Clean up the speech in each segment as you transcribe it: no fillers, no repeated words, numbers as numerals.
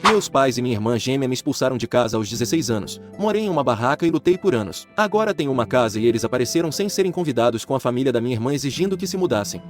Meus pais e minha irmã gêmea me expulsaram de casa aos 16 anos. Morei em uma barraca e lutei por anos. Agora tenho uma casa e eles apareceram sem serem convidados com a família da minha irmã exigindo que se mudassem.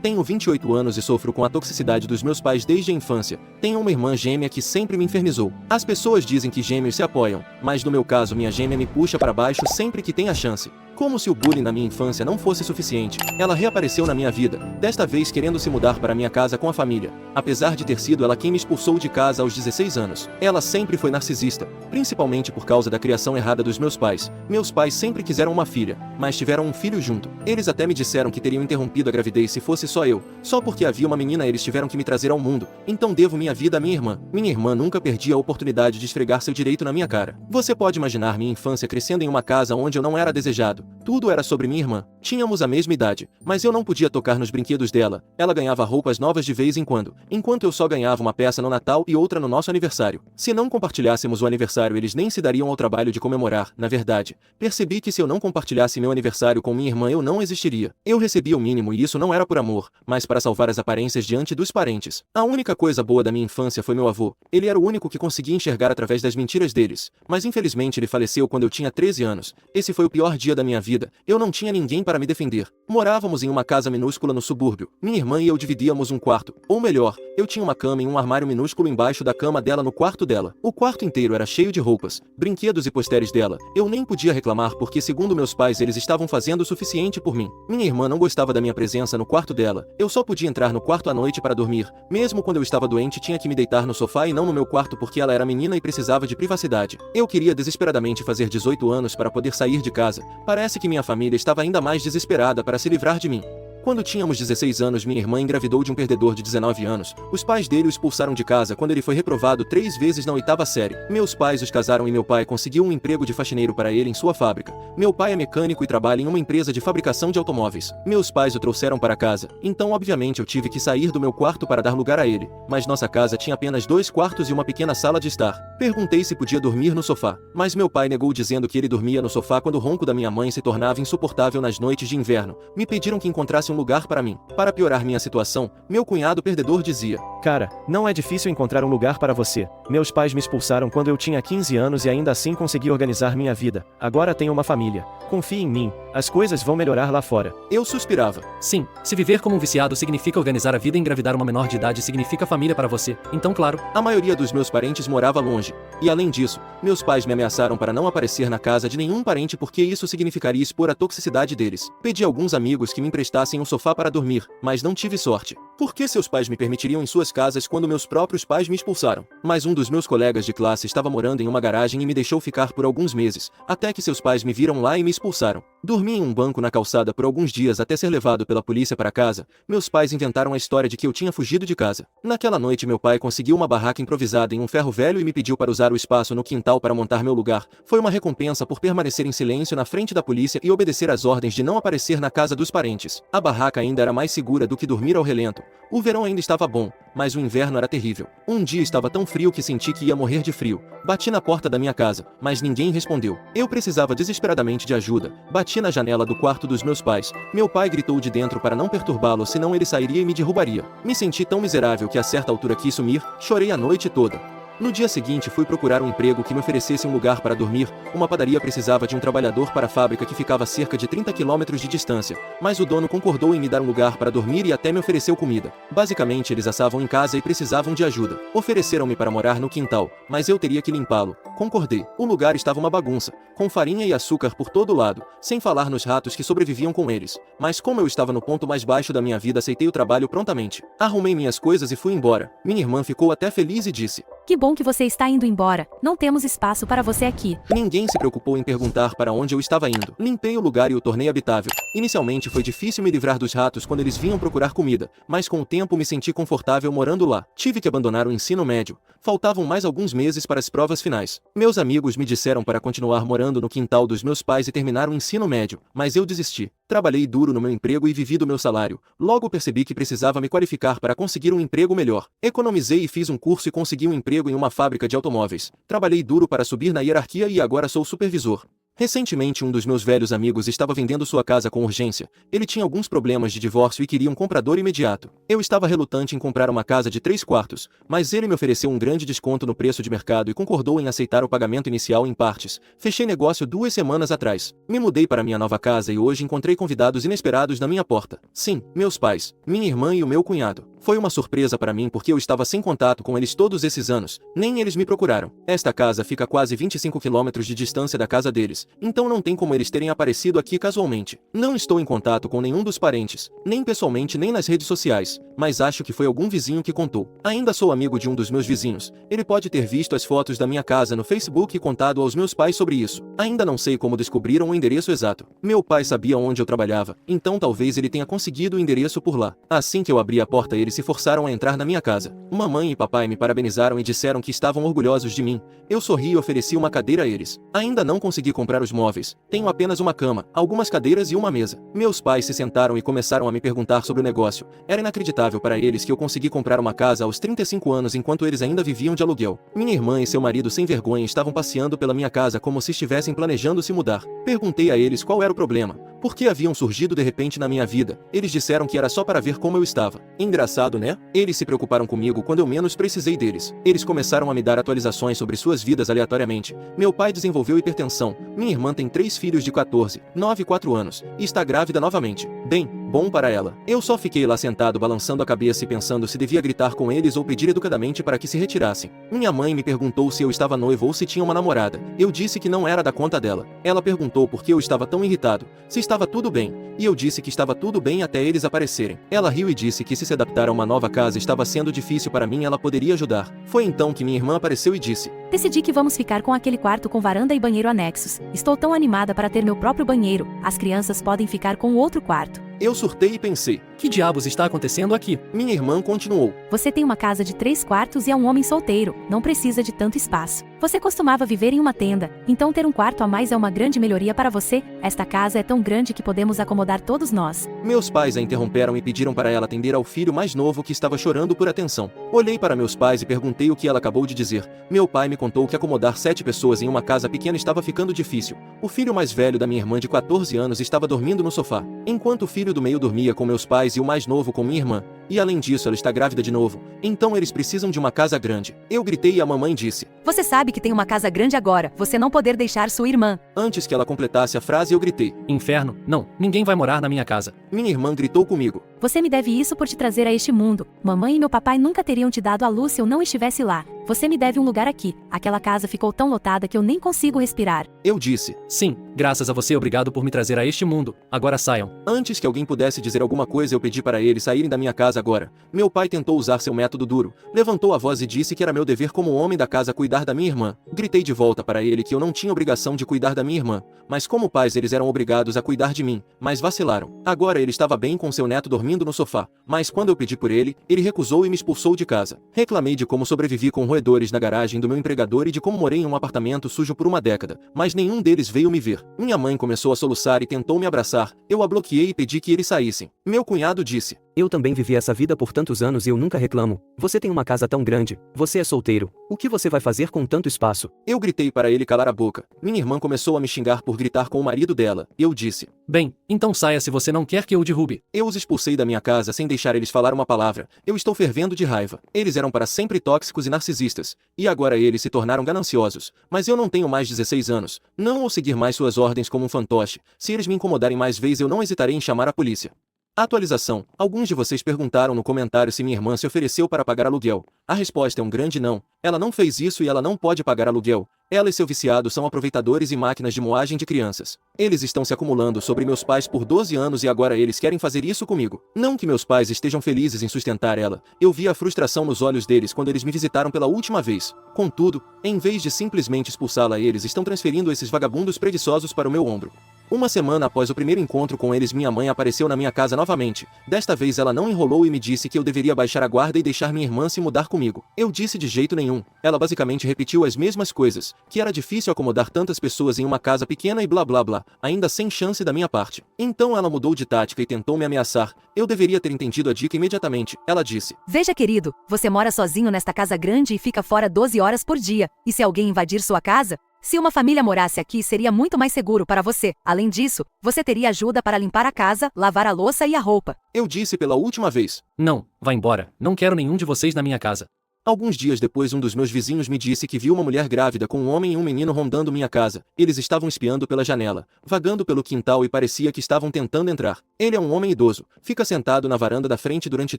Tenho 28 anos e sofro com a toxicidade dos meus pais desde a infância. Tenho uma irmã gêmea que sempre me infernizou. As pessoas dizem que gêmeos se apoiam, mas no meu caso minha gêmea me puxa para baixo sempre que tem a chance. Como se o bullying na minha infância não fosse suficiente, ela reapareceu na minha vida, desta vez querendo se mudar para minha casa com a família. Apesar de ter sido ela quem me expulsou de casa aos 16 anos, ela sempre foi narcisista, principalmente por causa da criação errada dos meus pais. Meus pais sempre quiseram uma filha, mas tiveram um filho junto. Eles até me disseram que teriam interrompido a gravidez se fosse só eu. Só porque havia uma menina eles tiveram que me trazer ao mundo, então devo minha vida à minha irmã. Minha irmã nunca perdia a oportunidade de esfregar seu direito na minha cara. Você pode imaginar minha infância crescendo em uma casa onde eu não era desejado. Tudo era sobre minha irmã. Tínhamos a mesma idade, mas eu não podia tocar nos brinquedos dela. Ela ganhava roupas novas de vez em quando, enquanto eu só ganhava uma peça no Natal e outra no nosso aniversário. Se não compartilhássemos o aniversário, eles nem se dariam ao trabalho de comemorar. Na verdade, percebi que se eu não compartilhasse meu aniversário com minha irmã, eu não existiria. Eu recebia o mínimo e isso não era por amor, mas para salvar as aparências diante dos parentes. A única coisa boa da minha infância foi meu avô. Ele era o único que conseguia enxergar através das mentiras deles, mas infelizmente ele faleceu quando eu tinha 13 anos. Esse foi o pior dia da minha vida. Eu não tinha ninguém para me defender. Morávamos em uma casa minúscula no subúrbio. Minha irmã e eu dividíamos um quarto. Ou melhor, eu tinha uma cama e um armário minúsculo embaixo da cama dela no quarto dela. O quarto inteiro era cheio de roupas, brinquedos e posteres dela. Eu nem podia reclamar porque, segundo meus pais, eles estavam fazendo o suficiente por mim. Minha irmã não gostava da minha presença no quarto dela. Eu só podia entrar no quarto à noite para dormir. Mesmo quando eu estava doente, tinha que me deitar no sofá e não no meu quarto porque ela era menina e precisava de privacidade. Eu queria desesperadamente fazer 18 anos para poder sair de casa. Parece que minha família estava ainda mais desesperada para se livrar de mim. Quando tínhamos 16 anos, minha irmã engravidou de um perdedor de 19 anos. Os pais dele o expulsaram de casa quando ele foi reprovado 3 vezes na 8ª série. Meus pais os casaram e meu pai conseguiu um emprego de faxineiro para ele em sua fábrica. Meu pai é mecânico e trabalha em uma empresa de fabricação de automóveis. Meus pais o trouxeram para casa, então obviamente eu tive que sair do meu quarto para dar lugar a ele. Mas nossa casa tinha apenas 2 quartos e uma pequena sala de estar. Perguntei se podia dormir no sofá, mas meu pai negou dizendo que ele dormia no sofá quando o ronco da minha mãe se tornava insuportável nas noites de inverno. Me pediram que encontrasse um lugar para mim. Para piorar minha situação, meu cunhado perdedor dizia: "Cara, não é difícil encontrar um lugar para você. Meus pais me expulsaram quando eu tinha 15 anos e ainda assim consegui organizar minha vida. Agora tenho uma família. Confie em mim, as coisas vão melhorar lá fora." Eu suspirava. Sim, se viver como um viciado significa organizar a vida e engravidar uma menor de idade significa família para você. Então, claro. A maioria dos meus parentes morava longe. E além disso, meus pais me ameaçaram para não aparecer na casa de nenhum parente porque isso significaria expor a toxicidade deles. Pedi a alguns amigos que me emprestassem um sofá para dormir, mas não tive sorte. Por que seus pais me permitiriam em suas casas quando meus próprios pais me expulsaram? Mas um dos meus colegas de classe estava morando em uma garagem e me deixou ficar por alguns meses, até que seus pais me viram lá e me expulsaram. Dormi em um banco na calçada por alguns dias até ser levado pela polícia para casa. Meus pais inventaram a história de que eu tinha fugido de casa. Naquela noite meu pai conseguiu uma barraca improvisada em um ferro velho e me pediu para usar o espaço no quintal para montar meu lugar. Foi uma recompensa por permanecer em silêncio na frente da polícia e obedecer às ordens de não aparecer na casa dos parentes. A barraca ainda era mais segura do que dormir ao relento. O verão ainda estava bom, mas o inverno era terrível. Um dia estava tão frio que senti que ia morrer de frio. Bati na porta da minha casa, mas ninguém respondeu. Eu precisava desesperadamente de ajuda. Bati na janela do quarto dos meus pais. Meu pai gritou de dentro para não perturbá-lo, senão ele sairia e me derrubaria. Me senti tão miserável que a certa altura quis sumir. Chorei a noite toda. No dia seguinte fui procurar um emprego que me oferecesse um lugar para dormir. Uma padaria precisava de um trabalhador para a fábrica que ficava a cerca de 30 quilômetros de distância, mas o dono concordou em me dar um lugar para dormir e até me ofereceu comida. Basicamente eles assavam em casa e precisavam de ajuda. Ofereceram-me para morar no quintal, mas eu teria que limpá-lo. Concordei. O lugar estava uma bagunça, com farinha e açúcar por todo lado, sem falar nos ratos que sobreviviam com eles. Mas como eu estava no ponto mais baixo da minha vida, aceitei o trabalho prontamente. Arrumei minhas coisas e fui embora. Minha irmã ficou até feliz e disse: "Que bom que você está indo embora. Não temos espaço para você aqui." Ninguém se preocupou em perguntar para onde eu estava indo. Limpei o lugar e o tornei habitável. Inicialmente foi difícil me livrar dos ratos quando eles vinham procurar comida, mas com o tempo me senti confortável morando lá. Tive que abandonar o ensino médio. Faltavam mais alguns meses para as provas finais. Meus amigos me disseram para continuar morando no quintal dos meus pais e terminar o ensino médio, mas eu desisti. Trabalhei duro no meu emprego e vivi do meu salário. Logo percebi que precisava me qualificar para conseguir um emprego melhor. Economizei e fiz um curso e consegui um emprego em uma fábrica de automóveis. Trabalhei duro para subir na hierarquia e agora sou supervisor. Recentemente um dos meus velhos amigos estava vendendo sua casa com urgência. Ele tinha alguns problemas de divórcio e queria um comprador imediato. Eu estava relutante em comprar uma casa de 3 quartos, mas ele me ofereceu um grande desconto no preço de mercado e concordou em aceitar o pagamento inicial em partes. Fechei negócio 2 semanas atrás. Me mudei para minha nova casa e hoje encontrei convidados inesperados na minha porta. Sim, meus pais, minha irmã e o meu cunhado. Foi uma surpresa para mim porque eu estava sem contato com eles todos esses anos. Nem eles me procuraram. Esta casa fica a quase 25 quilômetros de distância da casa deles, então não tem como eles terem aparecido aqui casualmente. Não estou em contato com nenhum dos parentes, nem pessoalmente nem nas redes sociais, mas acho que foi algum vizinho que contou. Ainda sou amigo de um dos meus vizinhos. Ele pode ter visto as fotos da minha casa no Facebook e contado aos meus pais sobre isso. Ainda não sei como descobriram o endereço exato. Meu pai sabia onde eu trabalhava, então talvez ele tenha conseguido o endereço por lá. Assim que eu abri a porta, eles se forçaram a entrar na minha casa. Mamãe e papai me parabenizaram e disseram que estavam orgulhosos de mim. Eu sorri e ofereci uma cadeira a eles. Ainda não consegui comprar os móveis. Tenho apenas uma cama, algumas cadeiras e uma mesa. Meus pais se sentaram e começaram a me perguntar sobre o negócio. Era inacreditável para eles que eu consegui comprar uma casa aos 35 anos enquanto eles ainda viviam de aluguel. Minha irmã e seu marido sem vergonha estavam passeando pela minha casa como se estivessem planejando se mudar. Perguntei a eles qual era o problema. Por que haviam surgido de repente na minha vida? Eles disseram que era só para ver como eu estava. Engraçado, né? Eles se preocuparam comigo quando eu menos precisei deles. Eles começaram a me dar atualizações sobre suas vidas aleatoriamente. Meu pai desenvolveu hipertensão. Minha irmã tem 3 filhos de 14, 9 e 4 anos, e está grávida novamente. Bem, bom para ela. Eu só fiquei lá sentado balançando a cabeça e pensando se devia gritar com eles ou pedir educadamente para que se retirassem. Minha mãe me perguntou se eu estava noivo ou se tinha uma namorada. Eu disse que não era da conta dela. Ela perguntou por que eu estava tão irritado, se estava tudo bem, e eu disse que estava tudo bem até eles aparecerem. Ela riu e disse que se adaptar a uma nova casa estava sendo difícil para mim, ela poderia ajudar. Foi então que minha irmã apareceu e disse: Decidi que vamos ficar com aquele quarto com varanda e banheiro anexos. Estou tão animada para ter meu próprio banheiro. As crianças podem ficar com o outro quarto. Eu surtei e pensei: Que diabos está acontecendo aqui? Minha irmã continuou: Você tem uma casa de 3 quartos e é um homem solteiro. Não precisa de tanto espaço. Você costumava viver em uma tenda, então ter um quarto a mais é uma grande melhoria para você. Esta casa é tão grande que podemos acomodar todos nós. Meus pais a interromperam e pediram para ela atender ao filho mais novo que estava chorando por atenção. Olhei para meus pais e perguntei o que ela acabou de dizer. Meu pai me contou que acomodar 7 pessoas em uma casa pequena estava ficando difícil. O filho mais velho da minha irmã de 14 anos estava dormindo no sofá, enquanto o filho do meio dormia com meus pais e o mais novo com minha irmã. E além disso, ela está grávida de novo. Então eles precisam de uma casa grande. Eu gritei e a mamãe disse: Você sabe que tem uma casa grande agora. Você não poder deixar sua irmã. Antes que ela completasse a frase, eu gritei: Inferno, não, ninguém vai morar na minha casa. Minha irmã gritou comigo: Você me deve isso por te trazer a este mundo. Mamãe e meu papai nunca teriam te dado a luz se eu não estivesse lá. Você me deve um lugar aqui. Aquela casa ficou tão lotada que eu nem consigo respirar. Eu disse: Sim, graças a você, obrigado por me trazer a este mundo. Agora saiam. Antes que alguém pudesse dizer alguma coisa, eu pedi para eles saírem da minha casa agora. Meu pai tentou usar seu método duro, levantou a voz e disse que era meu dever como homem da casa cuidar da minha irmã. Gritei de volta para ele que eu não tinha obrigação de cuidar da minha irmã, mas como pais eles eram obrigados a cuidar de mim, mas vacilaram. Agora ele estava bem com seu neto dormindo no sofá, mas quando eu pedi por ele, ele recusou e me expulsou de casa. Reclamei de como sobrevivi com roedores na garagem do meu empregador e de como morei em um apartamento sujo por uma década, mas nenhum deles veio me ver. Minha mãe começou a soluçar e tentou me abraçar. Eu a bloqueei e pedi que eles saíssem. Meu cunhado disse: Eu também vivi essa vida por tantos anos e eu nunca reclamo. Você tem uma casa tão grande. Você é solteiro. O que você vai fazer com tanto espaço? Eu gritei para ele calar a boca. Minha irmã começou a me xingar por gritar com o marido dela. Eu disse: Bem, então saia se você não quer que eu o derrube. Eu os expulsei da minha casa sem deixar eles falar uma palavra. Eu estou fervendo de raiva. Eles eram para sempre tóxicos e narcisistas. E agora eles se tornaram gananciosos. Mas eu não tenho mais 16 anos. Não vou seguir mais suas ordens como um fantoche. Se eles me incomodarem mais vezes, eu não hesitarei em chamar a polícia. Atualização. Alguns de vocês perguntaram no comentário se minha irmã se ofereceu para pagar aluguel. A resposta é um grande não. Ela não fez isso e ela não pode pagar aluguel. Ela e seu viciado são aproveitadores e máquinas de moagem de crianças. Eles estão se acumulando sobre meus pais por 12 anos e agora eles querem fazer isso comigo. Não que meus pais estejam felizes em sustentar ela. Eu vi a frustração nos olhos deles quando eles me visitaram pela última vez. Contudo, em vez de simplesmente expulsá-la, eles estão transferindo esses vagabundos preguiçosos para o meu ombro. Uma semana após o primeiro encontro com eles, minha mãe apareceu na minha casa novamente. Desta vez ela não enrolou e me disse que eu deveria baixar a guarda e deixar minha irmã se mudar comigo. Eu disse de jeito nenhum. Ela basicamente repetiu as mesmas coisas, que era difícil acomodar tantas pessoas em uma casa pequena e blá blá blá, ainda sem chance da minha parte. Então ela mudou de tática e tentou me ameaçar. Eu deveria ter entendido a dica imediatamente. Ela disse: Veja, querido, você mora sozinho nesta casa grande e fica fora 12 horas por dia. E se alguém invadir sua casa? Se uma família morasse aqui, seria muito mais seguro para você. Além disso, você teria ajuda para limpar a casa, lavar a louça e a roupa. Eu disse pela última vez. Não, vá embora. Não quero nenhum de vocês na minha casa. Alguns dias depois, um dos meus vizinhos me disse que viu uma mulher grávida com um homem e um menino rondando minha casa. Eles estavam espiando pela janela, vagando pelo quintal e parecia que estavam tentando entrar. Ele é um homem idoso, fica sentado na varanda da frente durante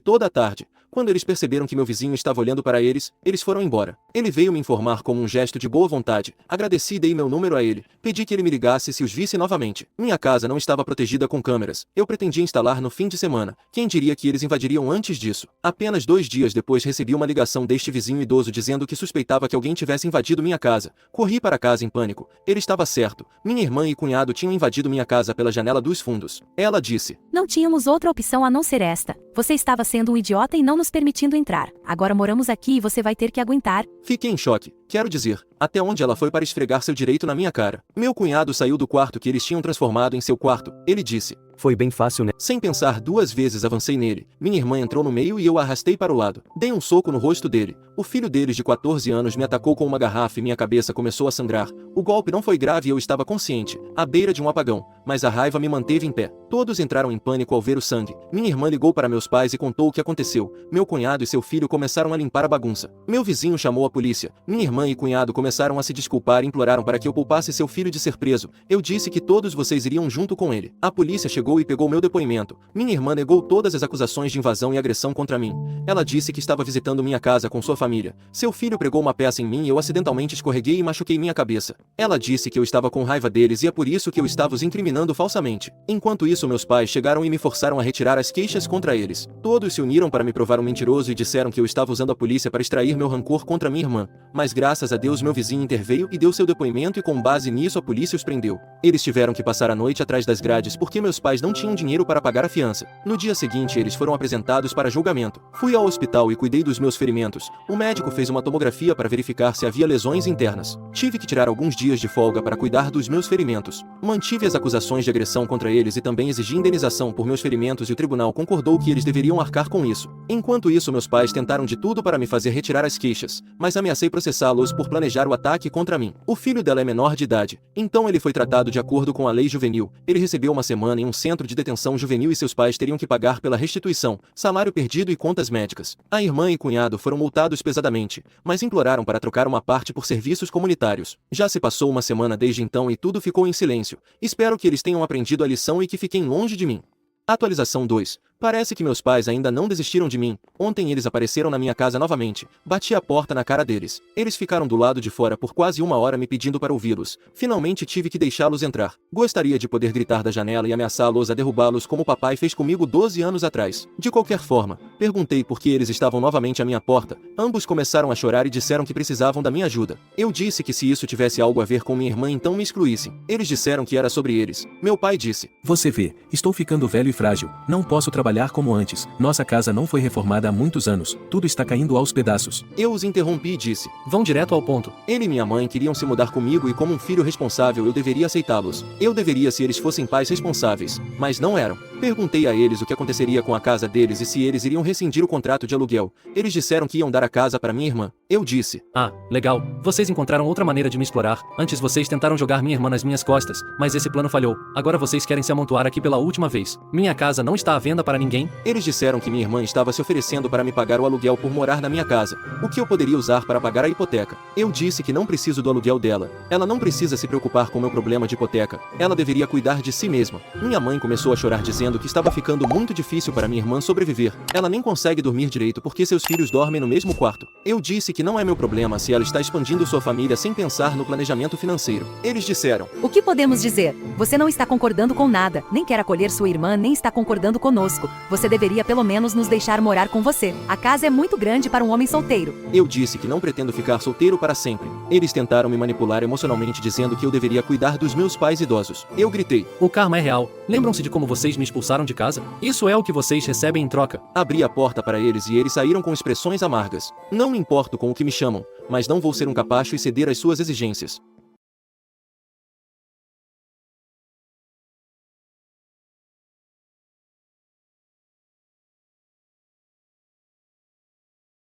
toda a tarde. Quando eles perceberam que meu vizinho estava olhando para eles foram embora. Ele veio me informar como um gesto de boa vontade. Agradeci e dei meu número a ele. Pedi que ele me ligasse se os visse novamente. Minha casa não estava protegida com câmeras. Eu pretendia instalar no fim de semana. Quem diria que eles invadiriam antes disso? Apenas 2 dias depois recebi uma ligação deste vizinho idoso dizendo que suspeitava que alguém tivesse invadido minha casa. Corri para casa em pânico. Ele estava certo. Minha irmã e cunhado tinham invadido minha casa pela janela dos fundos. Ela disse: Não tínhamos outra opção a não ser esta. Você estava sendo um idiota e não nos permitindo entrar. Agora moramos aqui e você vai ter que aguentar. Fiquei em choque. Quero dizer, até onde ela foi para esfregar seu direito na minha cara. Meu cunhado saiu do quarto que eles tinham transformado em seu quarto. Ele disse: Foi bem fácil, né? Sem pensar 2 vezes avancei nele. Minha irmã entrou no meio e eu a arrastei para o lado. Dei um soco no rosto dele. O filho deles de 14 anos me atacou com uma garrafa e minha cabeça começou a sangrar. O golpe não foi grave e eu estava consciente, à beira de um apagão, mas a raiva me manteve em pé. Todos entraram em pânico ao ver o sangue. Minha irmã ligou para meus pais e contou o que aconteceu. Meu cunhado e seu filho começaram a limpar a bagunça. Meu vizinho chamou a polícia. Minha irmã e cunhado começaram a se desculpar e imploraram para que eu poupasse seu filho de ser preso. Eu disse que todos vocês iriam junto com ele. A polícia chegou e pegou meu depoimento. Minha irmã negou todas as acusações de invasão e agressão contra mim. Ela disse que estava visitando minha casa com sua família. Seu filho pregou uma peça em mim e eu acidentalmente escorreguei e machuquei minha cabeça. Ela disse que eu estava com raiva deles e é por isso que eu estava os incriminando falsamente. Enquanto isso, meus pais chegaram e me forçaram a retirar as queixas contra eles. Todos se uniram para me provar um mentiroso e disseram que eu estava usando a polícia para extrair meu rancor contra minha irmã. Mas graças a Deus meu vizinho interveio e deu seu depoimento e com base nisso a polícia os prendeu. Eles tiveram que passar a noite atrás das grades porque meus pais não tinham dinheiro para pagar a fiança. No dia seguinte eles foram apresentados para julgamento. Fui ao hospital e cuidei dos meus ferimentos. O médico fez uma tomografia para verificar se havia lesões internas. Tive que tirar alguns dias de folga para cuidar dos meus ferimentos. Mantive as acusações de agressão contra eles e também exigi indenização por meus ferimentos e o tribunal concordou que eles deveriam arcar com isso. Enquanto isso, meus pais tentaram de tudo para me fazer retirar as queixas, mas ameacei processá-los por planejar o ataque contra mim. O filho dela é menor de idade, então ele foi tratado de acordo com a lei juvenil. Ele recebeu uma semana em um centro de detenção juvenil e seus pais teriam que pagar pela restituição, salário perdido e contas médicas. A irmã e cunhado foram multados pesadamente, mas imploraram para trocar uma parte por serviços comunitários. Já se passou uma semana desde então e tudo ficou em silêncio. Espero que eles tenham aprendido a lição e que fiquem longe de mim. Atualização 2. Parece que meus pais ainda não desistiram de mim. Ontem eles apareceram na minha casa novamente. Bati a porta na cara deles. Eles ficaram do lado de fora por quase 1 hora me pedindo para ouvi-los. Finalmente tive que deixá-los entrar. Gostaria de poder gritar da janela e ameaçá-los a derrubá-los como papai fez comigo 12 anos atrás. De qualquer forma, perguntei por que eles estavam novamente à minha porta. Ambos começaram a chorar e disseram que precisavam da minha ajuda. Eu disse que se isso tivesse algo a ver com minha irmã então me excluíssem. Eles disseram que era sobre eles. Meu pai disse: Você vê, estou ficando velho e frágil. Não posso trabalhar como antes. Nossa casa não foi reformada há muitos anos. Tudo está caindo aos pedaços. Eu os interrompi e disse: Vão direto ao ponto. Ele e minha mãe queriam se mudar comigo e como um filho responsável eu deveria aceitá-los. Eu deveria se eles fossem pais responsáveis, mas não eram. Perguntei a eles o que aconteceria com a casa deles e se eles iriam rescindir o contrato de aluguel. Eles disseram que iam dar a casa para minha irmã. Eu disse: Ah, legal. Vocês encontraram outra maneira de me explorar. Antes vocês tentaram jogar minha irmã nas minhas costas, mas esse plano falhou. Agora vocês querem se amontoar aqui pela última vez. Minha casa não está à venda para ninguém. Eles disseram que minha irmã estava se oferecendo para me pagar o aluguel por morar na minha casa, o que eu poderia usar para pagar a hipoteca. Eu disse que não preciso do aluguel dela. Ela não precisa se preocupar com meu problema de hipoteca. Ela deveria cuidar de si mesma. Minha mãe começou a chorar dizendo que estava ficando muito difícil para minha irmã sobreviver. Ela nem consegue dormir direito porque seus filhos dormem no mesmo quarto. Eu disse que não é meu problema se ela está expandindo sua família sem pensar no planejamento financeiro. Eles disseram: O que podemos dizer? Você não está concordando com nada, nem quer acolher sua irmã, nem está concordando conosco. Você deveria pelo menos nos deixar morar com você. A casa é muito grande para um homem solteiro. Eu disse que não pretendo ficar solteiro para sempre. Eles tentaram me manipular emocionalmente dizendo que eu deveria cuidar dos meus pais idosos. Eu gritei: O karma é real. Lembram-se de como vocês me expulsaram de casa? Isso é o que vocês recebem em troca. Abri a porta para eles e eles saíram com expressões amargas. Não me importo com o que me chamam, mas não vou ser um capacho e ceder às suas exigências.